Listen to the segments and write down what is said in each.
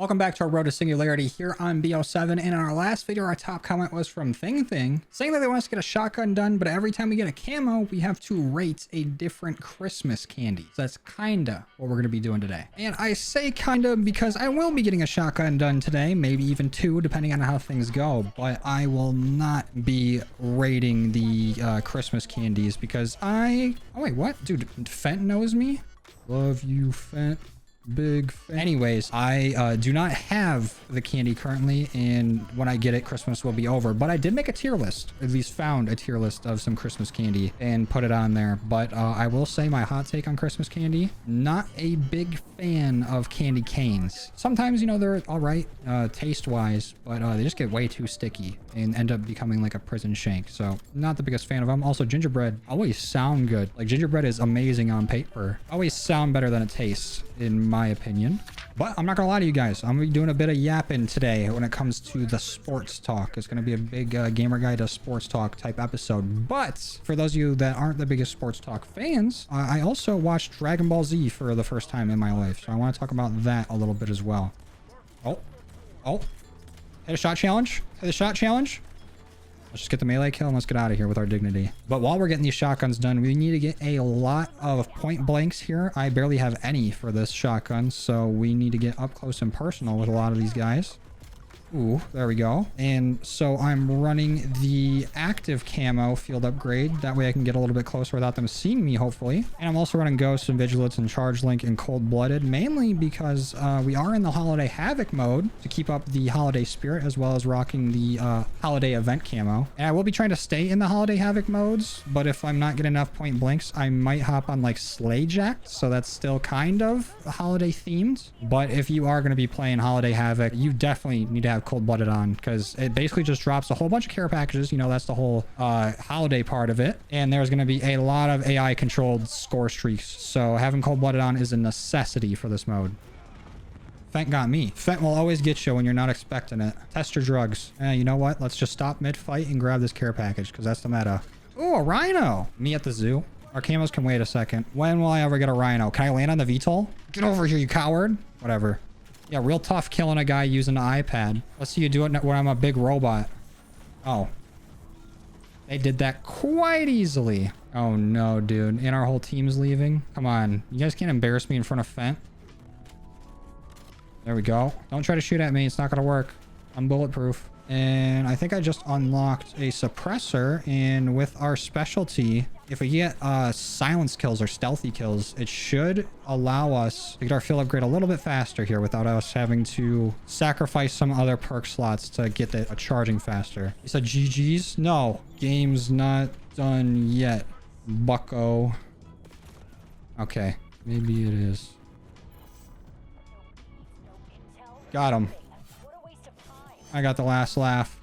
Welcome back to our Road to Singularity here on BO7. And in our last video, our top comment was from Thing saying that they want us to get a shotgun done, but every time we get a camo, we have to rate a different Christmas candy. So that's kinda what we're gonna be doing today. And I say kinda because I will be getting a shotgun done today, maybe even two, depending on how things go. But I will not be rating the Christmas candies because oh wait, what? Dude, Fent knows me? Love you, Fent. Big fan. Anyways, I do not have the candy currently, and when I get it, Christmas will be over. But I did make a tier list, at least found a tier list of some Christmas candy and put it on there. But I will say my hot take on Christmas candy, not a big fan of candy canes. Sometimes, you know, they're all right taste wise, but they just get way too sticky and end up becoming like a prison shank. So not the biggest fan of them. Also, gingerbread always sound good. Like gingerbread is amazing on paper. Always sound better than it tastes, in my opinion. But I'm not gonna lie to you guys, I'm gonna be doing a bit of yapping today when it comes to the sports talk. It's gonna be a big gamer guy to sports talk type episode. But for those of you that aren't the biggest sports talk fans, I also watched Dragon Ball Z for the first time in my life, so I want to talk about that a little bit as well. Oh, hit a shot challenge. Let's just get the melee kill and let's get out of here with our dignity. But while we're getting these shotguns done, we need to get a lot of point blanks here. I barely have any for this shotgun, so we need to get up close and personal with a lot of these guys. Ooh, there we go. And so I'm running the active camo field upgrade. That way I can get a little bit closer without them seeing me, hopefully. And I'm also running Ghost and Vigilance and Charge Link and Cold Blooded, mainly because we are in the Holiday Havoc mode to keep up the holiday spirit, as well as rocking the holiday event camo. And I will be trying to stay in the Holiday Havoc modes, but if I'm not getting enough point blanks, I might hop on like Sleigh Jacked. So that's still kind of holiday themed. But if you are going to be playing Holiday Havoc, you definitely need to have Cold Blooded on, because it basically just drops a whole bunch of care packages. You know, that's the whole holiday part of it, and there's going to be a lot of AI controlled score streaks, so having Cold Blooded on is a necessity for this mode. Fent got me. Fent will always get you when you're not expecting it. Test your drugs. You know what, let's just stop mid-fight and grab this care package, because that's the meta. Ooh, a rhino. Me at the zoo. Our camos can wait a second. When will I ever get a rhino? Can I land on the VTOL? Get over here, you coward. Whatever. Yeah, real tough killing a guy using an iPad. Let's see you do it when I'm a big robot. Oh. They did that quite easily. Oh no, dude. And our whole team's leaving. Come on. You guys can't embarrass me in front of Fent. There we go. Don't try to shoot at me. It's not going to work. I'm bulletproof. And I think I just unlocked a suppressor. And with our specialty, if we get silence kills or stealthy kills, it should allow us to get our field upgrade a little bit faster here without us having to sacrifice some other perk slots to get the charging faster. You said GG's? No. Game's not done yet, bucko. Okay. Maybe it is. Got him. I got the last laugh.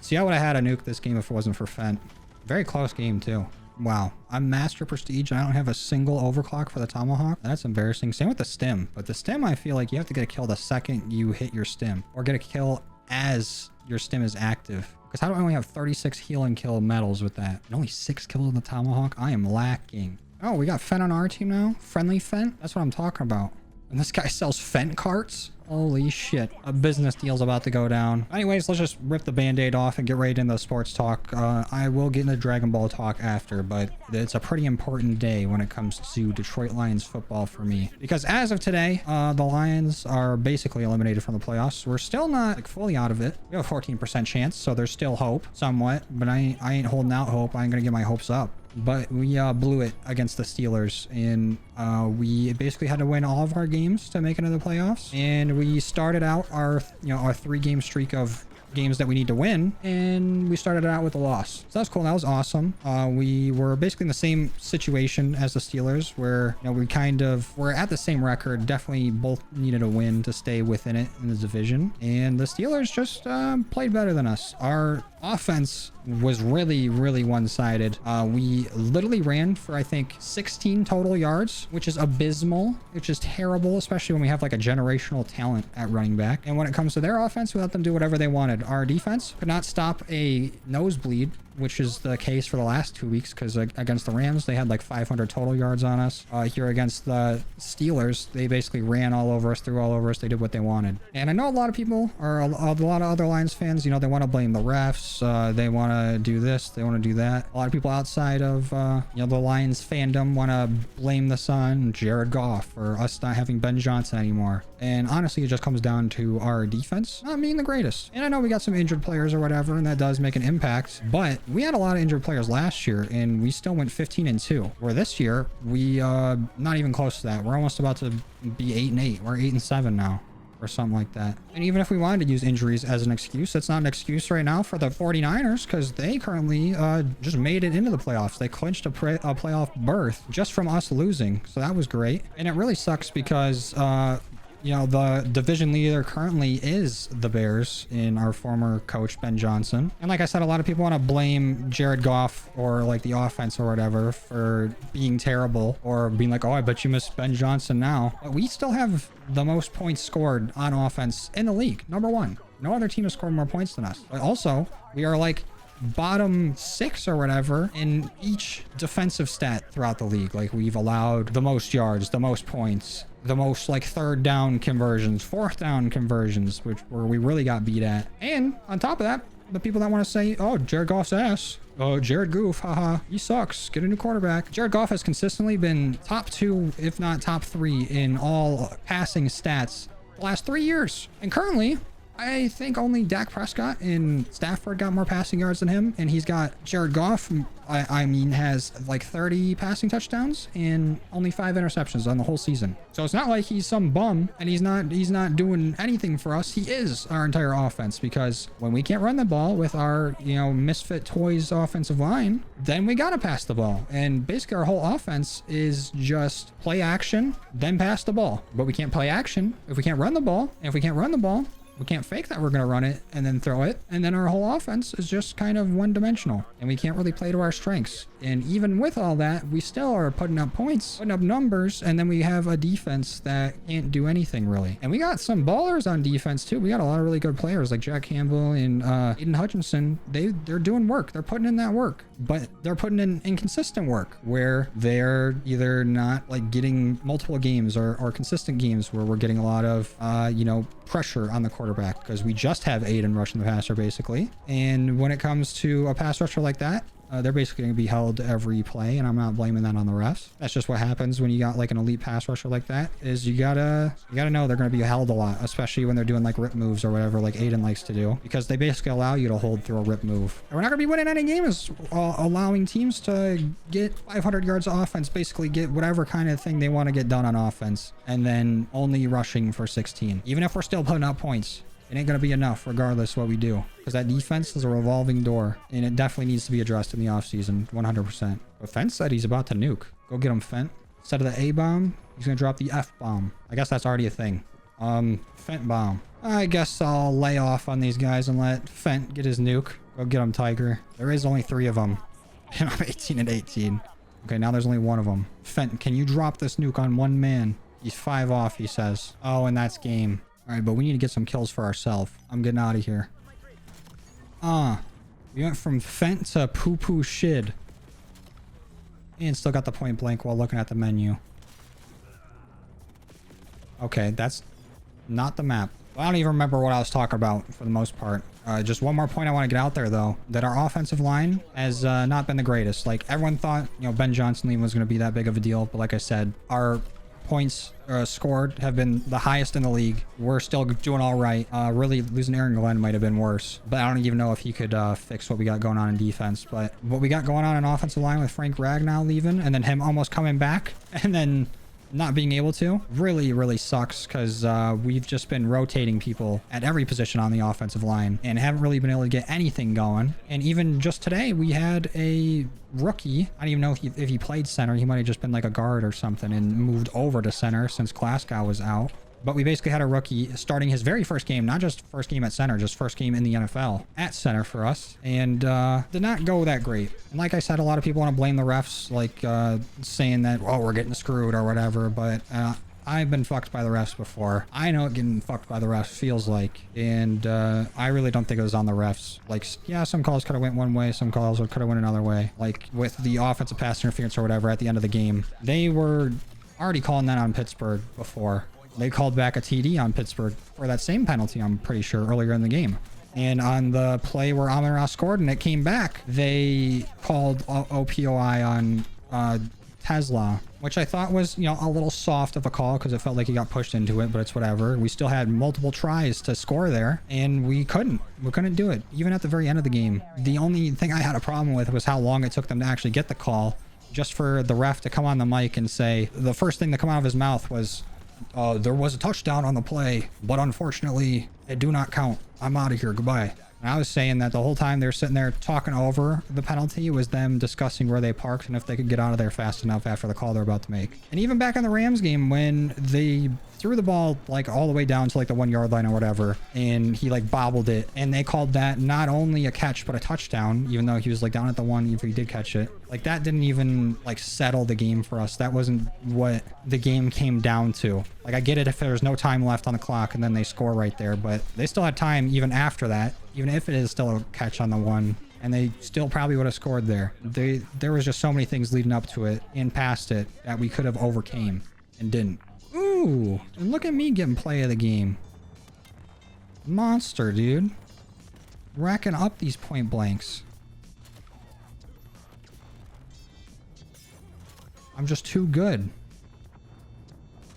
See, I would have had a nuke this game if it wasn't for Fent. Very close game, too. Wow. I'm Master Prestige and I don't have a single overclock for the Tomahawk. That's embarrassing. Same with the stim. But the stim, I feel like you have to get a kill the second you hit your stim. Or get a kill as your stim is active. Because how do I only have 36 heal and kill medals with that? And only 6 kills in the Tomahawk? I am lacking. Oh, we got Fent on our team now? Friendly Fent? That's what I'm talking about. And this guy sells Fent carts? Holy shit. A business deal's about to go down. Anyways, let's just rip the band-aid off and get right into the sports talk. I will get into Dragon Ball talk after, but it's a pretty important day when it comes to Detroit Lions football for me. Because as of today, the Lions are basically eliminated from the playoffs. We're still not like fully out of it. We have a 14% chance, so there's still hope somewhat, but I ain't holding out hope. I ain't gonna get my hopes up. But we blew it against the Steelers, and we basically had to win all of our games to make it into the playoffs. And we started out our 3-game streak of games that we need to win, and we started out with a loss. So that's cool. That was awesome. We were basically in the same situation as the Steelers, where we're at the same record. Definitely both needed a win to stay within it in the division, and the Steelers just played better than us. Our offense was really one-sided. We literally ran for I think 16 total yards, which is abysmal, which is terrible, especially when we have like a generational talent at running back. And when it comes to their offense, we let them do whatever they wanted. Our defense could not stop a nosebleed which is the case for the last 2 weeks because against the Rams, they had like 500 total yards on us. Here against the Steelers, they basically ran all over us, threw all over us. They did what they wanted. And I know a lot of people, or a lot of other Lions fans, you know, they want to blame the refs. They want to do this. They want to do that. A lot of people outside of, you know, the Lions fandom want to blame the Sun, Jared Goff, or us not having Ben Johnson anymore. And honestly, it just comes down to our defense not being the greatest. And I know we got some injured players or whatever, and that does make an impact, but we had a lot of injured players last year and we still went 15-2, where this year we not even close to that. We're almost about to be 8-8. We're 8-7 now, or something like that. And even if we wanted to use injuries as an excuse, it's not an excuse right now for the 49ers, because they currently just made it into the playoffs. They clinched a playoff berth just from us losing, so that was great. And it really sucks because you know, the division leader currently is the Bears in our former coach, Ben Johnson. And like I said, a lot of people want to blame Jared Goff or like the offense or whatever for being terrible, or being like, oh, I bet you miss Ben Johnson now. But we still have the most points scored on offense in the league. Number one. No other team has scored more points than us. But also, we are like bottom 6 or whatever in each defensive stat throughout the league. Like, we've allowed the most yards, the most points, the most like 3rd down conversions, 4th down conversions, where we really got beat at. And on top of that, the people that want to say, oh, Jared Goff's ass, oh, Jared Goof, haha, he sucks, get a new quarterback. Jared Goff has consistently been top 2, if not top 3 in all passing stats the last 3 years. And currently, I think only Dak Prescott and Stafford got more passing yards than him, and he's got Jared Goff, I mean, has like 30 passing touchdowns and only 5 interceptions on the whole season. So it's not like he's some bum and he's not doing anything for us. He is our entire offense, because when we can't run the ball with our, you know, misfit toys offensive line, then we gotta pass the ball. And basically our whole offense is just play action, then pass the ball. But we can't play action if we can't run the ball. And if we can't run the ball, we can't fake that we're going to run it and then throw it. And then our whole offense is just kind of one-dimensional, and we can't really play to our strengths. And even with all that, we still are putting up points, putting up numbers, and then we have a defense that can't do anything really. And we got some ballers on defense too. We got a lot of really good players like Jack Campbell and Aiden Hutchinson. They're doing work. They're putting in that work, but they're putting in inconsistent work where they're either not like getting multiple games or consistent games where we're getting a lot of, you know, pressure on the quarterback, because we just have Aiden rushing the passer basically. And when it comes to a pass rusher like that, they're basically going to be held every play, and I'm not blaming that on the refs. That's just what happens when you got like an elite pass rusher like that, is you gotta know they're going to be held a lot, especially when they're doing like rip moves or whatever like Aiden likes to do, because they basically allow you to hold through a rip move. And we're not going to be winning any games allowing teams to get 500 yards of offense, basically get whatever kind of thing they want to get done on offense, and then only rushing for 16. Even if we're still putting up points, it ain't going to be enough regardless what we do, because that defense is a revolving door, and it definitely needs to be addressed in the offseason, 100%. But Fent said he's about to nuke. Go get him, Fent. Instead of the A-bomb, he's going to drop the F-bomb. I guess that's already a thing. Fent bomb. I guess I'll lay off on these guys and let Fent get his nuke. Go get him, Tiger. There is only 3 of them. And I'm 18-18. Okay, now there's only 1 of them. Fent, can you drop this nuke on 1 man? He's 5 off, he says. Oh, and that's game. All right, but we need to get some kills for ourselves. I'm getting out of here. We went from Fent to poo-poo shid. And still got the point blank while looking at the menu. Okay, that's not the map. I don't even remember what I was talking about for the most part. Just one more point I want to get out there, though, that our offensive line has not been the greatest. Like, everyone thought, you know, Ben Johnson leaving was going to be that big of a deal. But like I said, our points scored have been the highest in the league. We're still doing all right. Really, losing Aaron Glenn might have been worse, but I don't even know if he could fix what we got going on in defense. But what we got going on in offensive line with Frank Ragnow leaving and then him almost coming back and then not being able to really sucks, because we've just been rotating people at every position on the offensive line and haven't really been able to get anything going. And even just today, we had a rookie. I don't even know if he played center. He might have just been like a guard or something and moved over to center since Glasgow was out. But we basically had a rookie starting his very first game, not just first game at center, just first game in the NFL at center for us, and did not go that great. And like I said, a lot of people want to blame the refs, like saying that, oh, we're getting screwed or whatever, but I've been fucked by the refs before. I know what getting fucked by the refs feels like. And I really don't think it was on the refs. Like, yeah, some calls could have went one way. Some calls could have went another way. Like with the offensive pass interference or whatever at the end of the game. They were already calling that on Pittsburgh before. They called back a TD on Pittsburgh for that same penalty, I'm pretty sure, earlier in the game. And on the play where Amon-Ra scored and it came back, they called OPOI on Tesla, which I thought was, you know, a little soft of a call because it felt like he got pushed into it, but it's whatever. We still had multiple tries to score there and we couldn't do it. Even at the very end of the game, the only thing I had a problem with was how long it took them to actually get the call, just for the ref to come on the mic and say, the first thing that come out of his mouth was, there was a touchdown on the play, but unfortunately it do not count. I'm out of here. Goodbye. And I was saying that the whole time they're sitting there talking over the penalty was them discussing where they parked and if they could get out of there fast enough after the call they're about to make. And even back in the Rams game when they threw the ball like all the way down to like the 1 yard line or whatever, and he like bobbled it, and they called that not only a catch but a touchdown, even though he was like down at the 1 if he did catch it. Like that didn't even like settle the game for us. That wasn't what the game came down to. Like I get it if there's no time left on the clock and then they score right there, but they still had time even after that, even if it is still a catch on the 1. And they still probably would have scored there. There was just so many things leading up to it and past it that we could have overcame and didn't. Ooh, and look at me getting play of the game. Monster, dude. Racking up these point blanks. I'm just too good.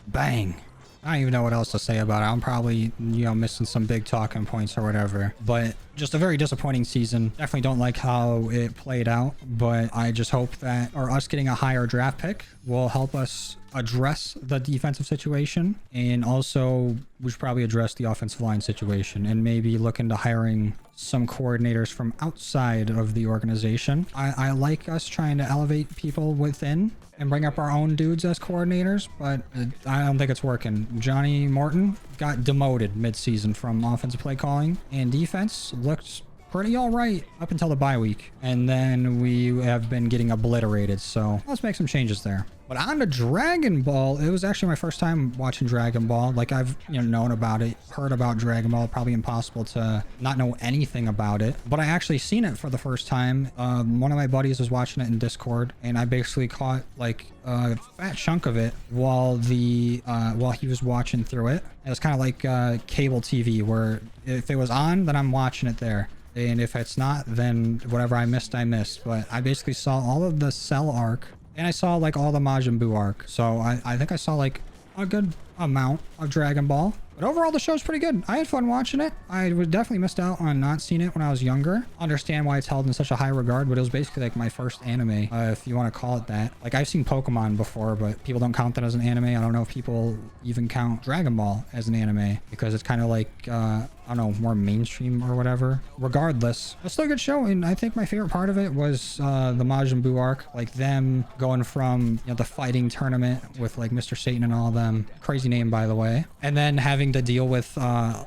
Bang. I don't even know what else to say about it. I'm probably, you know, missing some big talking points or whatever. But just a very disappointing season. Definitely don't like how it played out. But I just hope that, or us getting a higher draft pick will help us address the defensive situation. And also, we should probably address the offensive line situation and maybe look into hiring some coordinators from outside of the organization. I like us trying to elevate people within and bring up our own dudes as coordinators, but I don't think it's working. Johnny Morton got demoted mid-season from offensive play calling, and defense looked pretty all right up until the bye week, and then we have been getting obliterated. So let's make some changes there. But on to Dragon Ball, it was actually my first time watching Dragon Ball. Like I've, you know, known about it, heard about Dragon Ball, probably impossible to not know anything about it. But I actually seen it for the first time. One of my buddies was watching it in Discord, and I basically caught like a fat chunk of it while he was watching through it. It was kind of like cable TV, where if it was on, then I'm watching it there. And if it's not, then whatever I missed, I missed. But I basically saw all of the Cell arc, and I saw like all the Majin Buu arc. So I think I saw like a good amount of Dragon Ball. But overall, the show's pretty good. I had fun watching it. I was definitely missed out on not seeing it when I was younger. Understand why it's held in such a high regard, but it was basically like my first anime, if you want to call it that. Like I've seen Pokemon before, but people don't count that as an anime. I don't know if people even count Dragon Ball as an anime because it's kind of like, I don't know, more mainstream or whatever. Regardless, it's still a good show, and I think my favorite part of it was the Majin Buu arc, like them going from, you know, the fighting tournament with like Mr. Satan and all of them. Crazy name, by the way. And then having to deal with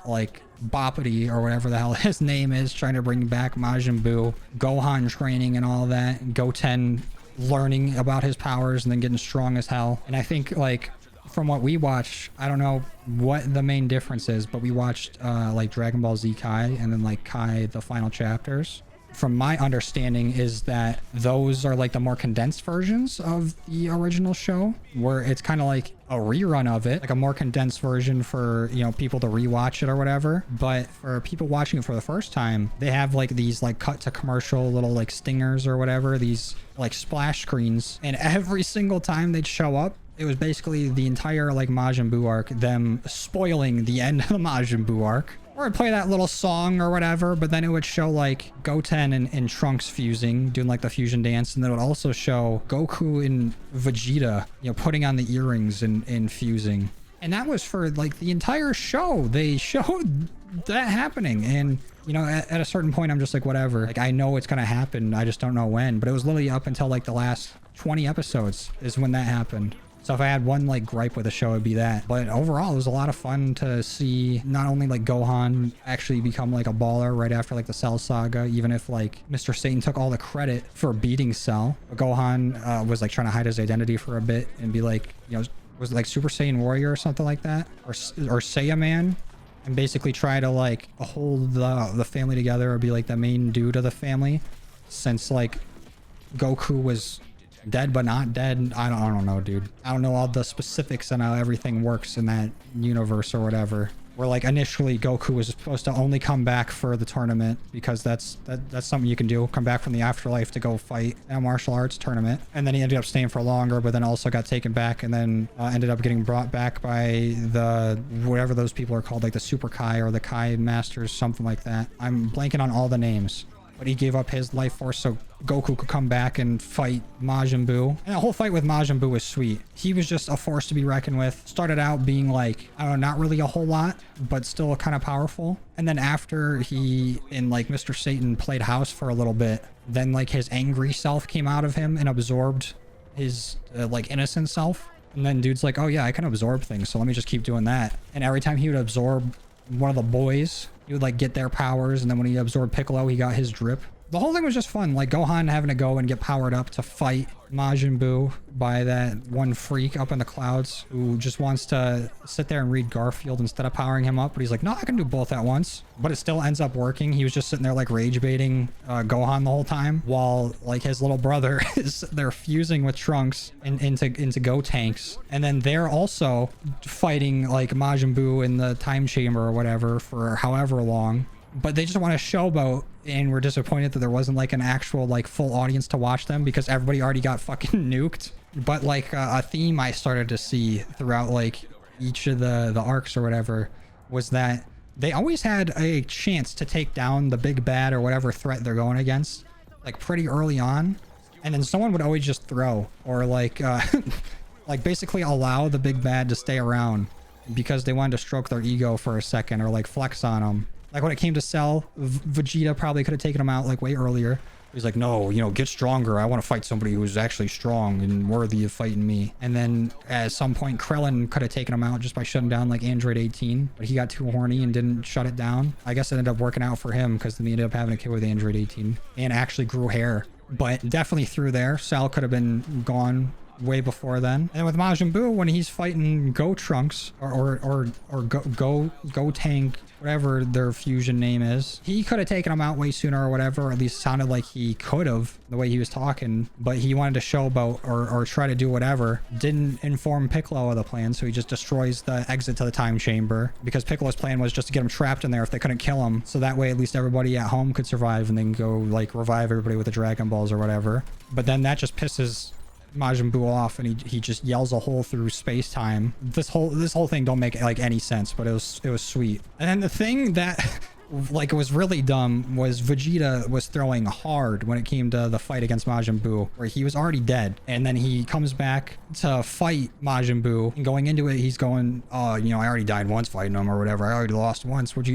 like Boppity or whatever the hell his name is, trying to bring back Majin Buu, Gohan training and all that, and Goten learning about his powers and then getting strong as hell. And I think like from what we watched, I don't know what the main difference is, but we watched like Dragon Ball Z Kai and then like Kai the final chapters. From my understanding is that those are like the more condensed versions of the original show, where it's kind of like a rerun of it, like a more condensed version for, you know, people to rewatch it or whatever. But for people watching it for the first time, they have like these like cut to commercial little like stingers or whatever, these like splash screens, and every single time they'd show up, it was basically the entire like Majin Buu arc, them spoiling the end of the Majin Buu arc. Or I'd play that little song or whatever, but then it would show like Goten and Trunks fusing, doing like the fusion dance, and then it would also show Goku and Vegeta, you know, putting on the earrings and fusing. And that was for like the entire show. They showed that happening, and you know, at a certain point I'm just like, whatever, like I know it's gonna happen, I just don't know when. But it was literally up until like the last 20 episodes is when that happened. So if I had one like gripe with the show, it'd be that. But overall, it was a lot of fun to see not only like Gohan actually become like a baller right after like the Cell saga, even if like Mr. Satan took all the credit for beating Cell. But Gohan was like trying to hide his identity for a bit and be like, you know, was it like Super Saiyan Warrior or something like that, or Saiyaman, and basically try to like hold the family together or be like the main dude of the family, since like Goku was dead but not dead. I don't know, dude. I don't know all the specifics on how everything works in that universe or whatever. Where like initially Goku was supposed to only come back for the tournament because that's something you can do. Come back from the afterlife to go fight in a martial arts tournament. And then he ended up staying for longer, but then also got taken back and then ended up getting brought back by the whatever those people are called, like the Super Kai or the Kai Masters, something like that. I'm blanking on all the names. But he gave up his life force so Goku could come back and fight Majin Buu. And the whole fight with Majin Buu was sweet. He was just a force to be reckoned with. Started out being like, I don't know, not really a whole lot, but still kind of powerful. And then after he and like Mr. Satan played house for a little bit, then like his angry self came out of him and absorbed his like innocent self. And then dude's like, oh yeah, I can absorb things, so let me just keep doing that. And every time he would absorb one of the boys, he would like get their powers, and then when he absorbed Piccolo, he got his drip. The whole thing was just fun, like Gohan having to go and get powered up to fight Majin Buu by that one freak up in the clouds who just wants to sit there and read Garfield instead of powering him up. But he's like, no, I can do both at once. But it still ends up working. He was just sitting there like rage baiting Gohan the whole time, while like his little brother is they're fusing with Trunks into Go tanks, and then they're also fighting like Majin Buu in the time chamber or whatever for however long. But they just want to showboat, and we're disappointed that there wasn't like an actual like full audience to watch them because everybody already got fucking nuked. But like a theme I started to see throughout like each of the arcs or whatever was that they always had a chance to take down the big bad or whatever threat they're going against like pretty early on, and then someone would always just throw or like like basically allow the big bad to stay around because they wanted to stroke their ego for a second or like flex on them. Like when it came to Cell, Vegeta probably could have taken him out like way earlier. He's like, no, you know, get stronger. I want to fight somebody who's actually strong and worthy of fighting me. And then at some point, Krillin could have taken him out just by shutting down like Android 18. But he got too horny and didn't shut it down. I guess it ended up working out for him because then he ended up having a kid with Android 18 and actually grew hair. But definitely through there, Cell could have been gone way before then. And with Majin Buu, when he's fighting Go Trunks or Go Tank, whatever their fusion name is, he could have taken him out way sooner or whatever, or at least sounded like he could have the way he was talking, but he wanted to showboat or try to do whatever. Didn't inform Piccolo of the plan, so he just destroys the exit to the time chamber because Piccolo's plan was just to get him trapped in there if they couldn't kill him, so that way at least everybody at home could survive and then go like revive everybody with the Dragon Balls or whatever. But then that just pisses Majin Buu off, and he just yells a hole through space-time. This whole thing don't make like any sense, but it was sweet. And then the thing that like was really dumb was Vegeta was throwing hard when it came to the fight against Majin Buu, where he was already dead, and then he comes back to fight Majin Buu, and going into it he's going, oh, you know, I already died once fighting him or whatever, I already lost once, what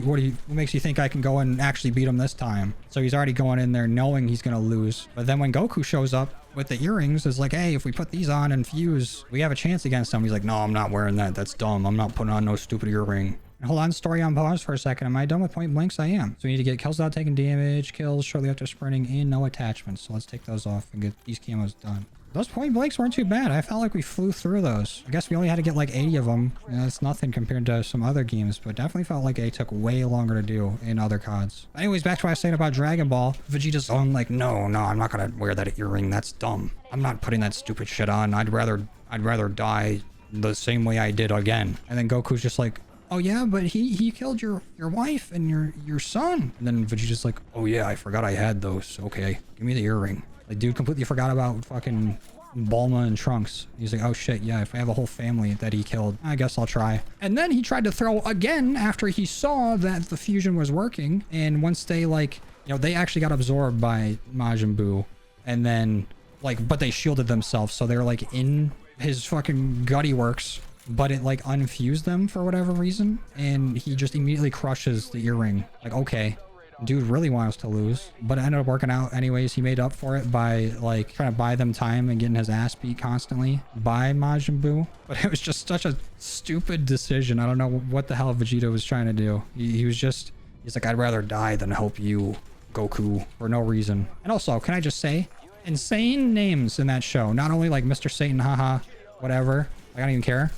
makes you think I can go and actually beat him this time? So he's already going in there knowing he's gonna lose. But then when Goku shows up with the earrings, is like, hey, if we put these on and fuse, we have a chance against him. He's like, no, I'm not wearing that, that's dumb, I'm not putting on no stupid earring. Hold on, story on pause for a second. Am I done with point blanks? I am. So we need to get kills without taking damage, kills shortly after sprinting, and no attachments. So let's take those off and get these camos done. Those point blanks weren't too bad. I felt like we flew through those. I guess we only had to get like 80 of them. That's nothing compared to some other games, but definitely felt like it took way longer to do in other CODs. Anyways, back to what I was saying about Dragon Ball. Vegeta's on like, no, I'm not gonna wear that earring. That's dumb. I'm not putting that stupid shit on. I'd rather die the same way I did again. And then Goku's just like, oh yeah, but he killed your wife and your son. And then Vegeta's like, oh yeah, I forgot I had those. Okay, give me the earring. Like, dude completely forgot about fucking Bulma and Trunks. He's like, oh shit, yeah, if I have a whole family that he killed, I guess I'll try. And then he tried to throw again after he saw that the fusion was working. And once they like, you know, they actually got absorbed by Majin Buu. And then like, but they shielded themselves. So they're like in his fucking gutty works, but it like unfused them for whatever reason. And he just immediately crushes the earring. Like, okay, dude really wants to lose, but it ended up working out anyways. He made up for it by like trying to buy them time and getting his ass beat constantly by Majin Buu. But it was just such a stupid decision. I don't know what the hell Vegeta was trying to do. He's like, I'd rather die than help you, Goku, for no reason. And also, can I just say, insane names in that show. Not only like Mr. Satan, haha, whatever, I don't even care.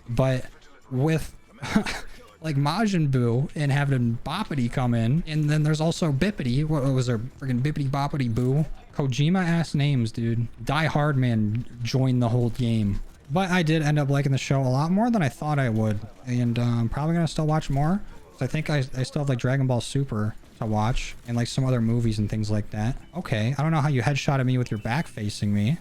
But with like Majin Buu and having Boppity come in, and then there's also Bippity. What was there? Freaking Bippity Boppity Boo. Kojima ass names, dude. Die Hard Man joined the whole game. But I did end up liking the show a lot more than I thought I would. And I'm probably gonna still watch more. I think I still have like Dragon Ball Super to watch and like some other movies and things like that. Okay, I don't know how you headshotted me with your back facing me.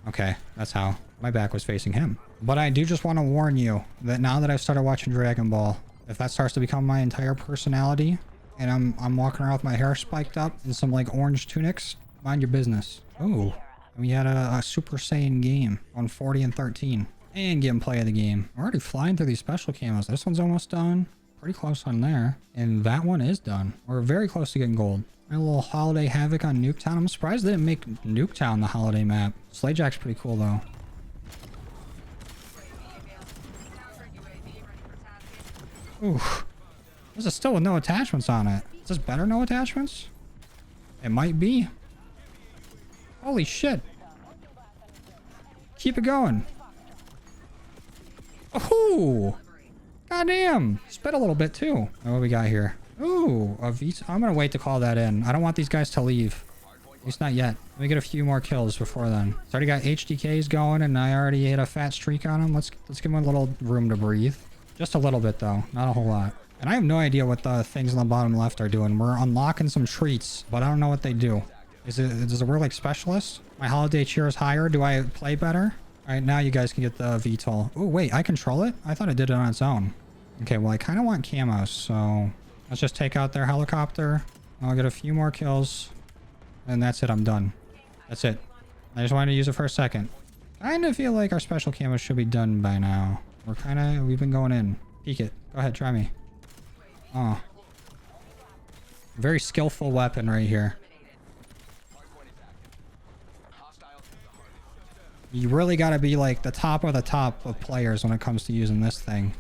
Okay, that's how. My back was facing him. But I do just want to warn you that now that I've started watching Dragon Ball, if that starts to become my entire personality and I'm walking around with my hair spiked up and some like orange tunics, mind your business. Oh, we had a Super Saiyan game on 40 and 13 and gameplay of the game. We're already flying through these special camos. This one's almost done. Pretty close on there. And that one is done. We're very close to getting gold. A little holiday havoc on Nuketown. I'm surprised they didn't make Nuketown the holiday map. Slayjack's pretty cool though. Ooh. This is still with no attachments on it. Is this better no attachments? It might be. Holy shit. Keep it going. Oh! Goddamn! Spit a little bit too. Oh, what we got here? Ooh, a V. I'm gonna wait to call that in. I don't want these guys to leave. At least not yet. Let me get a few more kills before then. It's already got HDKs going and I already hit a fat streak on them. Let's give them a little room to breathe. Just a little bit though, not a whole lot. And I have no idea what the things on the bottom left are doing. We're unlocking some treats, but I don't know what they do. Does it work like specialist? My holiday cheer is higher. Do I play better? All right, now you guys can get the VTOL. Oh wait, I control it? I thought it did it on its own. Okay, well I kind of want camos, so let's just take out their helicopter. I'll get a few more kills, and that's it. I'm done. That's it. I just wanted to use it for a second. Kind of feel like our special camos should be done by now. We've been going in. Peek it. Go ahead, try me. Oh. Very skillful weapon right here. You really got to be like the top of players when it comes to using this thing.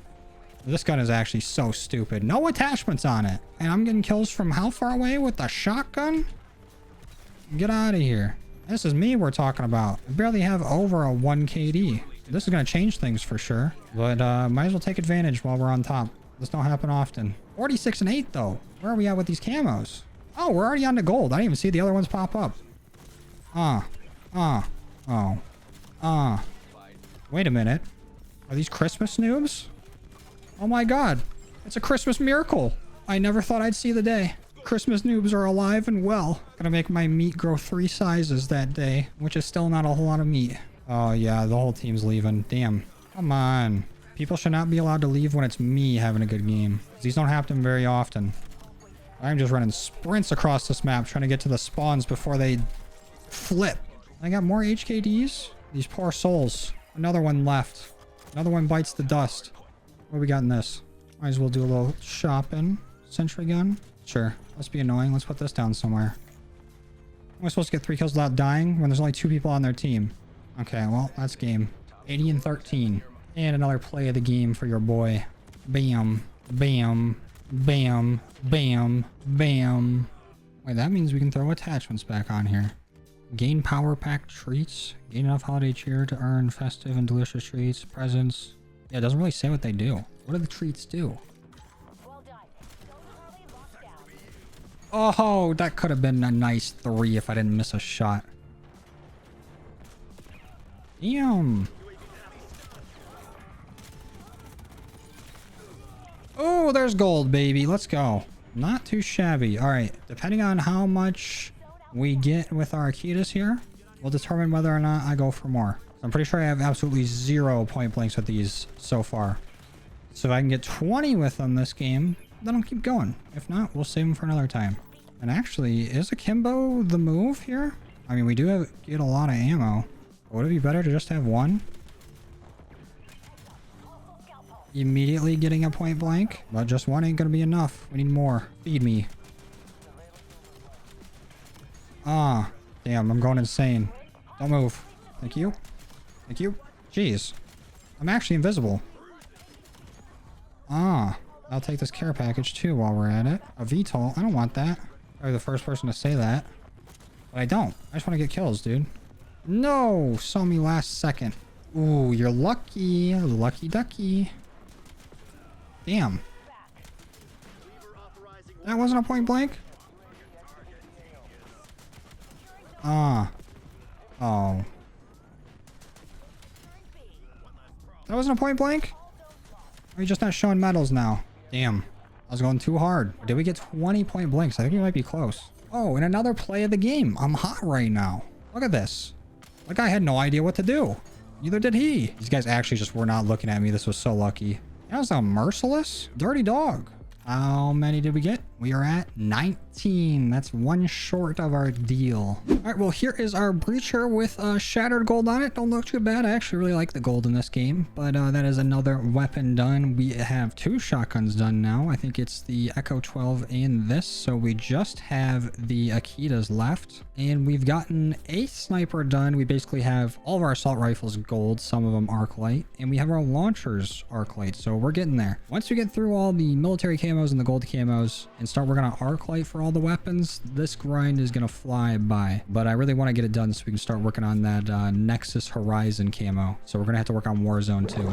This gun is actually so stupid. No attachments on it. And I'm getting kills from how far away with the shotgun? Get out of here. This is me we're talking about. I barely have over a 1 KD. This is going to change things for sure. But might as well take advantage while we're on top. This don't happen often. 46 and 8 though. Where are we at with these camos? Oh, we're already on to gold. I didn't even see the other ones pop up. Wait a minute. Are these Christmas noobs? Oh my god. It's a Christmas miracle. I never thought I'd see the day. Christmas noobs are alive and well. Gonna make my meat grow 3 sizes that day, which is still not a whole lot of meat. Oh yeah, the whole team's leaving. Damn. Come on. People should not be allowed to leave when it's me having a good game. These don't happen very often. I'm just running sprints across this map trying to get to the spawns before they flip. I got more HKDs. These poor souls. Another one left. Another one bites the dust. What do we got in this? Might as well do a little shopping. Sentry gun? Sure. Let's be annoying. Let's put this down somewhere. Am I supposed to get 3 kills without dying when there's only 2 people on their team? Okay, well, that's game. 80 and 13. And another play of the game for your boy. Bam. Bam. Bam. Bam. Bam. Wait, that means we can throw attachments back on here. Gain power pack treats. Gain enough holiday cheer to earn festive and delicious treats. Presents. Yeah, it doesn't really say what they do. What do the treats do? Oh, that could have been a nice 3 if I didn't miss a shot. Damn. Oh, there's gold, baby. Let's go. Not too shabby. All right. Depending on how much we get with our Akitas here, we'll determine whether or not I go for more. I'm pretty sure I have absolutely 0 point blanks with these so far. So if I can get 20 with them this game, then I'll keep going. If not, we'll save them for another time. And actually, is akimbo the move here? I mean, we do get a lot of ammo. Would it be better to just have 1? Immediately getting a point blank, but just 1 ain't gonna be enough. We need more. Feed me. Ah, damn, I'm going insane. Don't move. Thank you. Thank you. Jeez. I'm actually invisible. Ah, I'll take this care package too while we're at it. A VTOL. I don't want that. I'm the first person to say that. But I don't. I just want to get kills, dude. No! Saw me last second. Ooh, you're lucky. Lucky ducky. Damn. That wasn't a point blank? Ah. Oh. That wasn't a point blank? Or are you just not showing medals now? Damn. I was going too hard. Did we get 20 point blanks? I think we might be close. Oh, and another play of the game. I'm hot right now. Look at this. Like I had no idea what to do. Neither did he. These guys actually just were not looking at me. This was so lucky. That was a merciless dirty dog. How many did we get? We are at 19. That's one short of our deal. All right, well, here is our breacher with shattered gold on it. Don't look too bad. I actually really like the gold in this game, but that is another weapon done. We have 2 shotguns done now. I think it's the Echo 12 and this, so we just have the Akitas left, and we've gotten a sniper done. We basically have all of our assault rifles gold, some of them arc light, and we have our launchers arc light, so we're getting there. Once we get through all the military camos and the gold camos and start working on arc light for all the weapons, this grind is gonna fly by. But I really want to get it done so we can start working on that Nexus Horizon camo. So we're gonna have to work on Warzone too.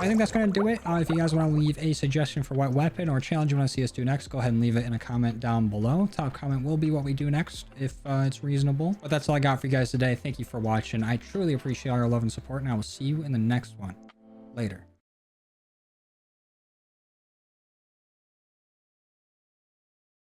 I think that's gonna do it. If you guys want to leave a suggestion for what weapon or challenge you want to see us do next, go ahead and leave it in a comment down below. Top comment will be what we do next if it's reasonable. But that's all I got for you guys today. Thank you for watching. I truly appreciate all your love and support, and I will see you in the next one. Later.